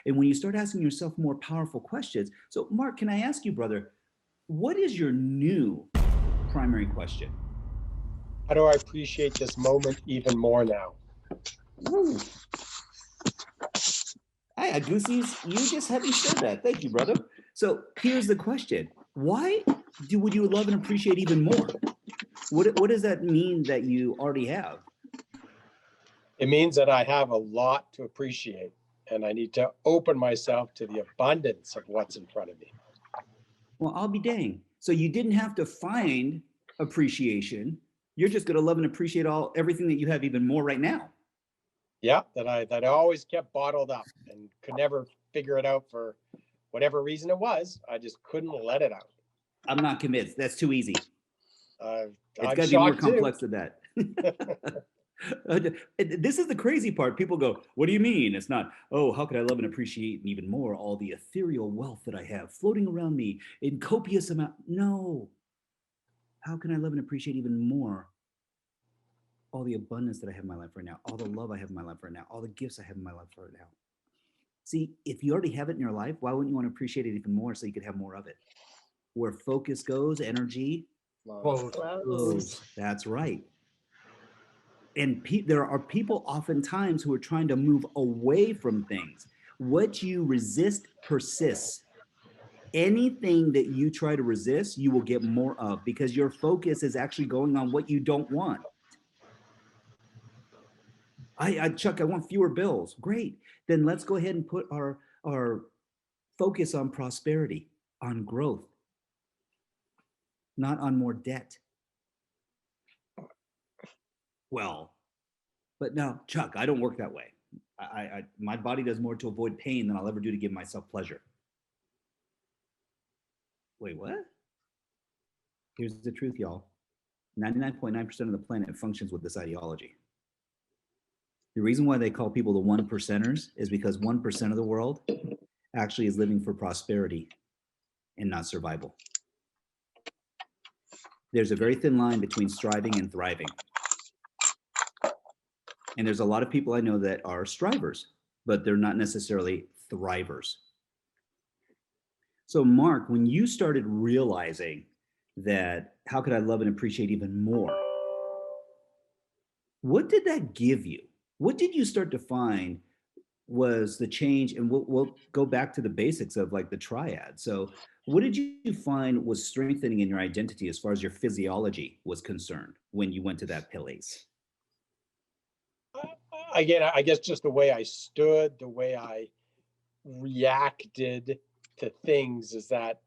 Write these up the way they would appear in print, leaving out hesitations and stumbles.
And when you start asking yourself more powerful questions, so Mark, can I ask you, brother, what is your new primary question? How do I appreciate this moment even more now? Ooh, I had goosies. You just had me stir that. Thank you, brother. So here's the question: why would you love and appreciate even more? What does that mean that you already have? It means that I have a lot to appreciate, and I need to open myself to the abundance of what's in front of me. Well, I'll be dang. So you didn't have to find appreciation. You're just going to love and appreciate all everything that you have even more right now. Yeah, that I always kept bottled up and could never figure it out for whatever reason it was. I just couldn't let it out. I'm not convinced. That's too easy. Uh, It's I'm got to be more shocked too. complex than that. This is the crazy part. People go, "What do you mean?" It's not, "Oh, how could I love and appreciate even more all the ethereal wealth that I have floating around me in copious amount?" No. How can I love and appreciate even more all the abundance that I have in my life right now, all the love I have in my life right now, all the gifts I have in my life right now? See, if you already have it in your life, why wouldn't you want to appreciate it even more so you could have more of it? Where focus goes, energy flows. That's right. And there are people oftentimes who are trying to move away from things. What you resist persists. Anything that you try to resist, you will get more of because your focus is actually going on what you don't want. Chuck, I want fewer bills. Great. Then let's go ahead and put our focus on prosperity, on growth, not on more debt. Well, but no, Chuck, I don't work that way. My body does more to avoid pain than I'll ever do to give myself pleasure. Wait, what? Here's the truth, y'all. 99.9% of the planet functions with this ideology. The reason why they call people the one percenters is because 1% of the world actually is living for prosperity and not survival. There's a very thin line between striving and thriving. And there's a lot of people I know that are strivers, but they're not necessarily thrivers. So, Mark, when you started realizing that how could I love and appreciate even more, what did that give you? What did you start to find was the change? And we'll go back to the basics of like the triad. So, what did you find was strengthening in your identity as far as your physiology was concerned when you went to that place? Again, I guess just the way I stood, the way I reacted to things is that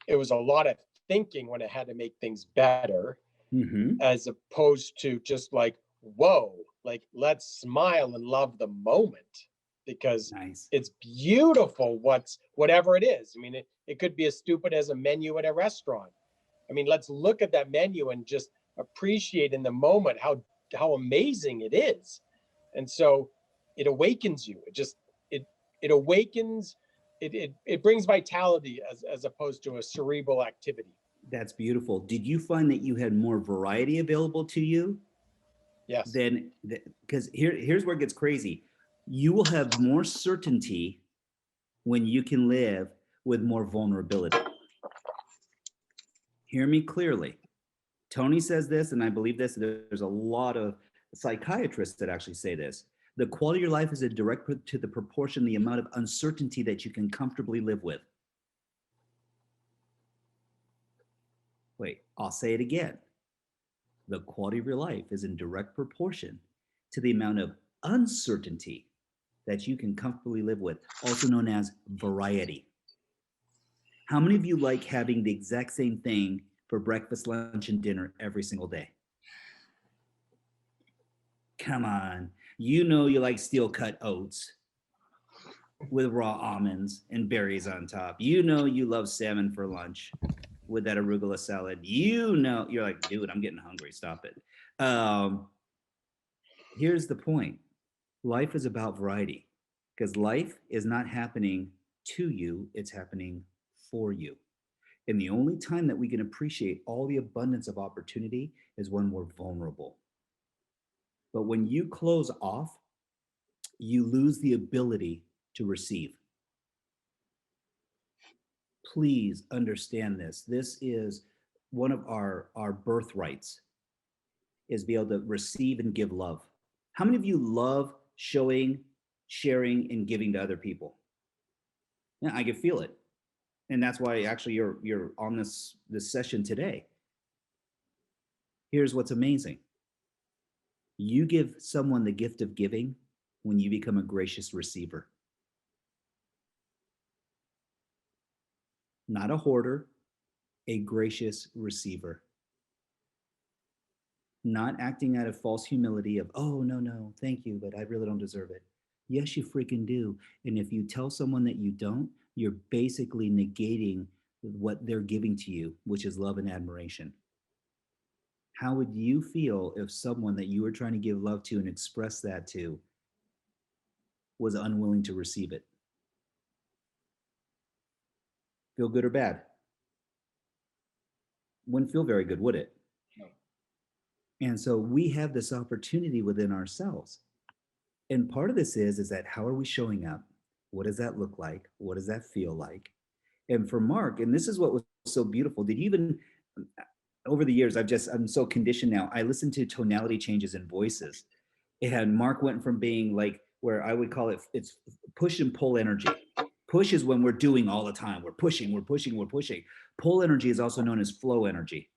it was a lot of thinking when I had to make things better, Mm-hmm. as opposed to just like, whoa, like let's smile and love the moment because Nice. it's beautiful whatever it is. I mean, it could be as stupid as a menu at a restaurant. I mean, let's look at that menu and just appreciate in the moment how amazing it is. And so it awakens you. It it awakens it brings vitality as opposed to a cerebral activity. That's beautiful. Did you find that you had more variety available to you Yes. than because here's where it gets crazy. You will have more certainty when you can live with more vulnerability. Hear me clearly. Tony says this, and I believe this. There's a lot of psychiatrists that actually say this. The quality of your life is a direct to the proportion, the amount of uncertainty that you can comfortably live with. Wait, I'll say it again. The quality of your life is in direct proportion to the amount of uncertainty that you can comfortably live with, also known as variety. How many of you like having the exact same thing for breakfast, lunch, and dinner every single day? Come on. You know you like steel cut oats with raw almonds and berries on top. You know you love salmon for lunch with that arugula salad. You know, you're like, dude, I'm getting hungry. Stop it. Um, Here's the point: life is about variety because life is not happening to you, it's happening for you. And the only time that we can appreciate all the abundance of opportunity is when we're vulnerable. But when you close off, you lose the ability to receive. Please understand this. This is one of our birthrights, is be able to receive and give love. How many of you love showing, sharing, and giving to other people? Yeah, I can feel it. And that's why actually you're on this session today. Here's what's amazing. You give someone the gift of giving when you become a gracious receiver. Not a hoarder, a gracious receiver. Not acting out of false humility of, oh, no, no, thank you, but I really don't deserve it. Yes, you freaking do. And if you tell someone that you don't, you're basically negating what they're giving to you, which is love and admiration. How would you feel if someone that you were trying to give love to and express that to was unwilling to receive it? Feel good or bad? Wouldn't feel very good, would it? No. And so we have this opportunity within ourselves. And part of this is that how are we showing up? What does that look like? What does that feel like? And for Mark, and this is what was so beautiful. Did you even over the years, I'm so conditioned now. I listen to tonality changes in voices. And Mark went from being like where I would call it's push and pull energy. Push is when we're doing all the time. We're pushing, we're pushing, we're pushing. Pull energy is also known as flow energy.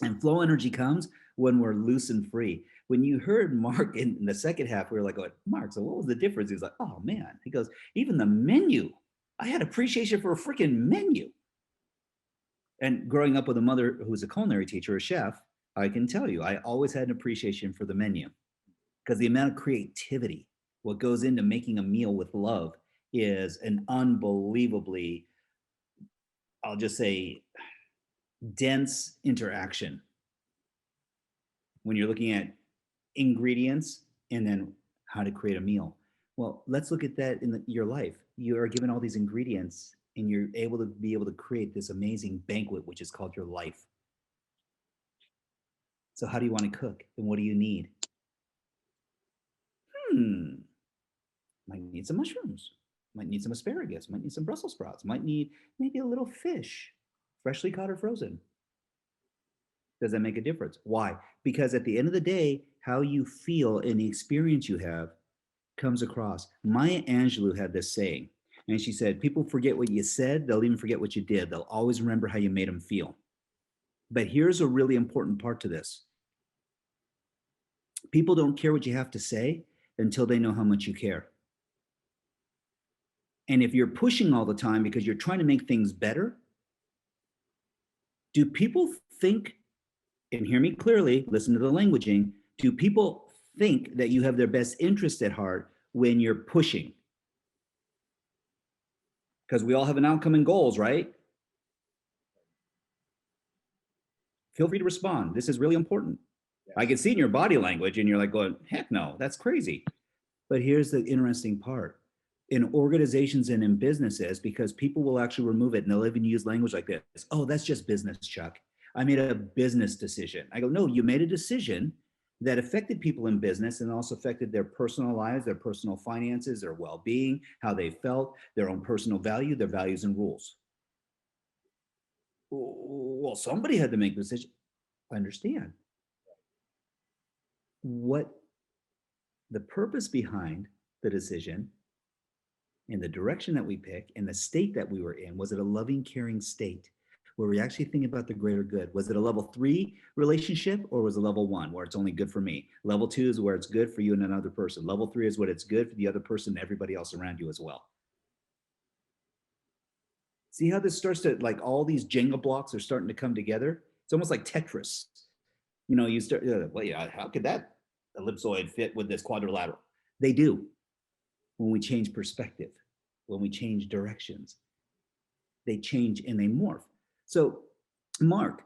And flow energy comes when we're loose and free. When you heard Mark in the second half, we were like, going, Mark, so what was the difference? He was like, oh man. He goes, even the menu, I had appreciation for a freaking menu. And growing up with a mother who was a culinary teacher, a chef, I can tell you, I always had an appreciation for the menu because the amount of creativity, what goes into making a meal with love is an unbelievably, I'll just say, dense interaction when you're looking at ingredients and then how to create a meal. Well, let's look at that in your life. You are given all these ingredients and you're able to create this amazing banquet, which is called your life. So how do you want to cook and what do you need? Might need some mushrooms, might need some asparagus, might need some Brussels sprouts, might need maybe a little fish, freshly caught or frozen. Does that make a difference? Why? Because at the end of the day, how you feel and the experience you have comes across. Maya Angelou had this saying, and she said, people forget what you said, they'll even forget what you did. They'll always remember how you made them feel. But here's a really important part to this. People don't care what you have to say until they know how much you care. And if you're pushing all the time because you're trying to make things better, do people think, and hear me clearly, listen to the languaging, do people think that you have their best interest at heart when you're pushing? Because we all have an outcome and goals, right? Feel free to respond. This is really important. Yes. I can see in your body language and you're like going, heck no, that's crazy. But here's the interesting part. In organizations and in businesses, because people will actually remove it and they'll even use language like this. Oh, that's just business, Chuck. I made a business decision. I go, no, you made a decision that affected people in business and also affected their personal lives, their personal finances, their well-being, how they felt, their own personal value, their values and rules. Well, somebody had to make the decision. I understand. What the purpose behind the decision and the direction that we pick and the state that we were in, was it a loving, caring state where we actually think about the greater good? Was it a level 3 relationship or was it level 1 where it's only good for me? Level 2 is where it's good for you and another person. Level 3 is what it's good for the other person and everybody else around you as well. See how this starts to, like, all these Jenga blocks are starting to come together? It's almost like Tetris. You know, you start, well, yeah, how could that ellipsoid fit with this quadrilateral? They do. When we change perspective, when we change directions, they change and they morph. So, Mark,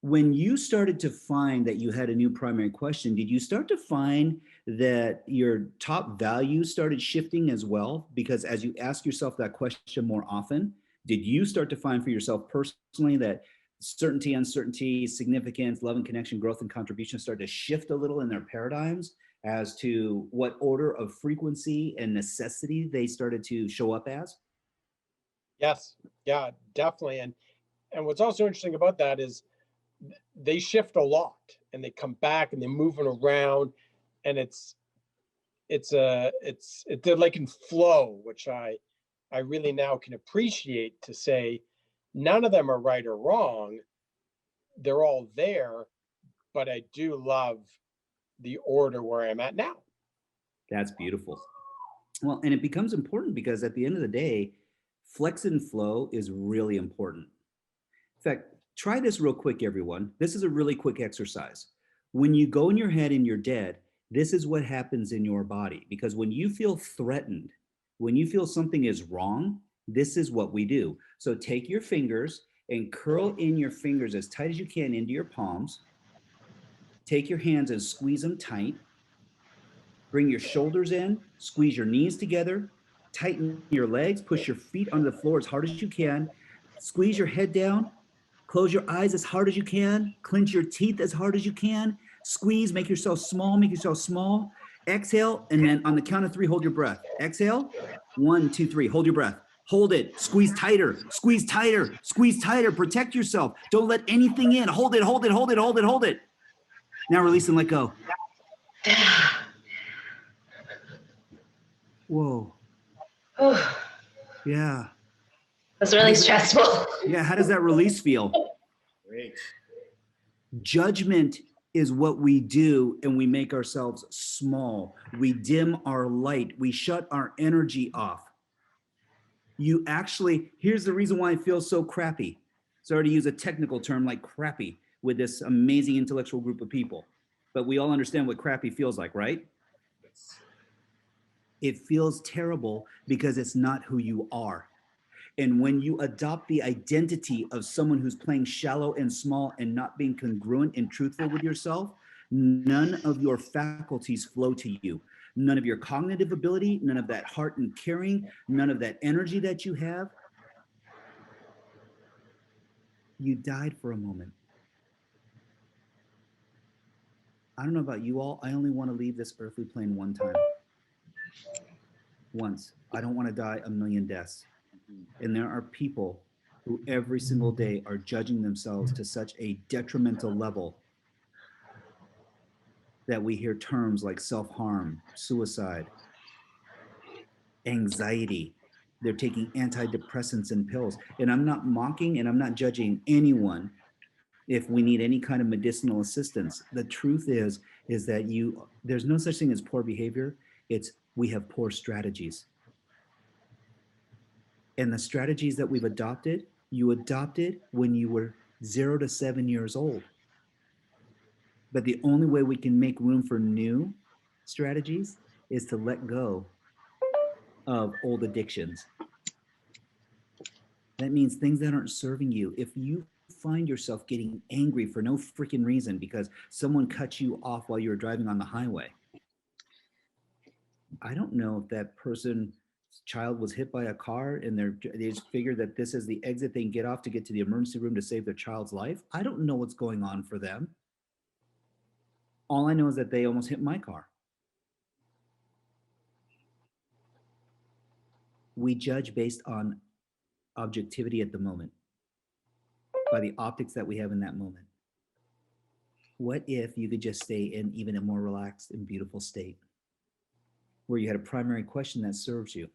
when you started to find that you had a new primary question, did you start to find that your top values started shifting as well? Because as you ask yourself that question more often, did you start to find for yourself personally that certainty, uncertainty, significance, love and connection, growth and contribution start to shift a little in their paradigms as to what order of frequency and necessity they started to show up as? Yes. Yeah, definitely. And what's also interesting about that is they shift a lot and they come back and they're moving around, and they're like in flow, which I really now can appreciate, to say none of them are right or wrong. They're all there, but I do love the order where I'm at now. That's beautiful. Well, and it becomes important because at the end of the day, flex and flow is really important. In fact, try this real quick, everyone. This is a really quick exercise. When you go in your head and you're dead, this is what happens in your body. Because when you feel threatened, when you feel something is wrong, this is what we do. So take your fingers and curl in your fingers as tight as you can into your palms. Take your hands and squeeze them tight. Bring your shoulders in, squeeze your knees together, tighten your legs, push your feet onto the floor as hard as you can, squeeze your head down, close your eyes as hard as you can, clench your teeth as hard as you can, squeeze, make yourself small, make yourself small. Exhale, and then on the count of 3, hold your breath. Exhale, 1, 2, 3, hold your breath. Hold it, squeeze tighter, squeeze tighter, squeeze tighter, protect yourself. Don't let anything in. Hold it, hold it, hold it, hold it, hold it. Now release and let go. Whoa. Yeah. That's really stressful. Yeah. How does that release feel? Great. Judgment is what we do, and we make ourselves small. We dim our light. We shut our energy off. You actually, here's the reason why it feels so crappy. Sorry to use a technical term like crappy with this amazing intellectual group of people, but we all understand what crappy feels like, right? Yes. It feels terrible because it's not who you are. And when you adopt the identity of someone who's playing shallow and small and not being congruent and truthful with yourself, none of your faculties flow to you. None of your cognitive ability, none of that heart and caring, none of that energy that you have. You died for a moment. I don't know about you all. I only want to leave this earthly plane one time. Once. I don't want to die a million deaths. And there are people who every single day are judging themselves to such a detrimental level that we hear terms like self-harm, suicide, anxiety. They're taking antidepressants and pills. And I'm not mocking and I'm not judging anyone if we need any kind of medicinal assistance. The truth is that there's no such thing as poor behavior. It's we have poor strategies. And the strategies that we've adopted, you adopted when you were 0 to 7 years old. But the only way we can make room for new strategies is to let go of old addictions. That means things that aren't serving you. If you find yourself getting angry for no freaking reason because someone cut you off while you were driving on the highway, I don't know if that person's child was hit by a car and they just figured that this is the exit they can get off to get to the emergency room to save their child's life. I don't know what's going on for them. All I know is that they almost hit my car. We judge based on objectivity at the moment, by the optics that we have in that moment. What if you could just stay in even a more relaxed and beautiful state where you had a primary question that serves you?